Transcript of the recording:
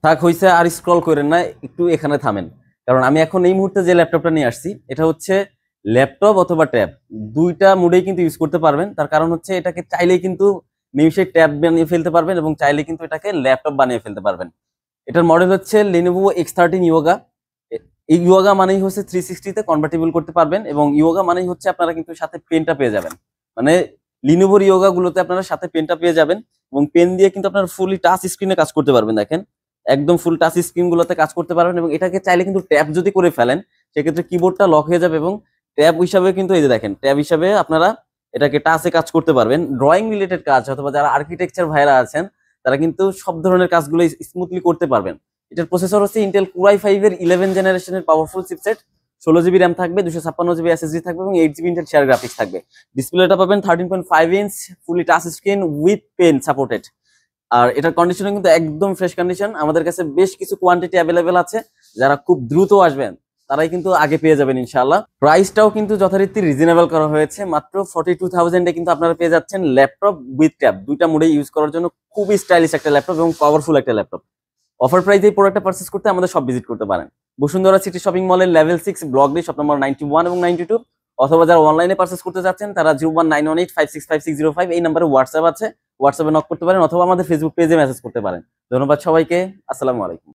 থাক হইছে, আর স্ক্রল করেন না, একটু এখানে থামেন। কারণ আমি এখন এই মুহূর্তে যে ল্যাপটপটা নিয়ে আসছি এটা হচ্ছে ল্যাপটপ অথবা ট্যাব, দুইটা মোডেই কিন্তু ইউজ করতে পারবেন। তার কারণ হচ্ছে এটাকে চাইলেই কিন্তু নিমিষে ট্যাব বানিয়ে ফেলতে পারবেন এবং চাইলে কিন্তু এটাকে ল্যাপটপ বানিয়ে ফেলতে পারবেন। এটার মডেল হচ্ছে Lenovo X13 ইয়োগা। এই ইয়োগা মানেই হচ্ছে 360 তে কনভার্টেবল করতে পারবেন, এবং ইয়োগা মানেই হচ্ছে আপনারা কিন্তু সাথে পেনটা পেয়ে যাবেন। মানে লিনোভোর ইয়োগা গুলোতে আপনারা সাথে পেনটা পেয়ে যাবেন, এবং পেন দিয়ে কিন্তু আপনারা ফুলি টাচ স্ক্রিনে কাজ করতে পারবেন। দেখেন, একদম ফুল টাচ স্ক্রিন গুলোতে কাজ করতে পারবেন, এবং এটাকে চাইলে কিন্তু ট্যাব যদি করে ফেলেন সেক্ষেত্রে কিবোর্ডটা লক হয়ে যাবে, এবং ট্যাব হিসাবে কিন্তু এই যে দেখেন ট্যাব হিসাবে আপনারা এটাকে টাচে কাজ করতে পারবেন। ড্রয়িং রিলেটেড কাজ অথবা যারা আর্কিটেকচার ভাইরা আছেন তারা কিন্তু সব ধরনের কাজগুলো স্মুথলি করতে পারবেন। এটার প্রসেসর হচ্ছে ইন্টেল Core i5 এর 11 জেনারেশনের পাওয়ারফুল চিপসেট। 16 জিবি র্যাম থাকবে, 256 জিবি এসএসডি থাকবে, এবং 8 জিবি ইন্টেল শেয়ার গ্রাফিক্স থাকবে। ডিসপ্লেটা পাবেন 13.5 inch fully touch screen with pen supported. আর এটার কন্ডিশনে কিন্তু একদম ফ্রেশ কন্ডিশন। আমাদের কাছে বেশ কিছু কোয়ান্টিটি অ্যাভেলেবেল আছে, যারা খুব দ্রুত আসবেন তারাই কিন্তু আগে পেয়ে যাবেন ইনশাআল্লাহ। প্রাইসটাও কিন্তু যথারীতি রিজনেবল করা হয়েছে, মাত্র 42,000-এ কিন্তু আপনারা পেয়ে যাচ্ছেন ল্যাপটপ উইথ ট্যাব, দুইটা মোডে ইউজ করার জন্য খুবই স্টাইলিশ একটা ল্যাপটপ এবং পাওয়ারফুল একটা ল্যাপটপ। অফার প্রাইসে এই প্রোডাক্টটা পারচেজ করতে আমাদের সব ভিজিট করতে পারেন। বসুন্ধরা সিটি শপিং মলের level 6 block D shop number 91 এবং 92, অথবা যারা অনলাইনে পারচেজ করতে যাচ্ছেন তারা 01918565605 এই নাম্বারে হোয়াটসঅ্যাপ আছে, হোয়াটসঅ্যাপে নক করতে পারেন, অথবা আমাদের ফেসবুক পেজে মেসেজ করতে পারেন। ধন্যবাদ সবাইকে, আসসালামু আলাইকুম।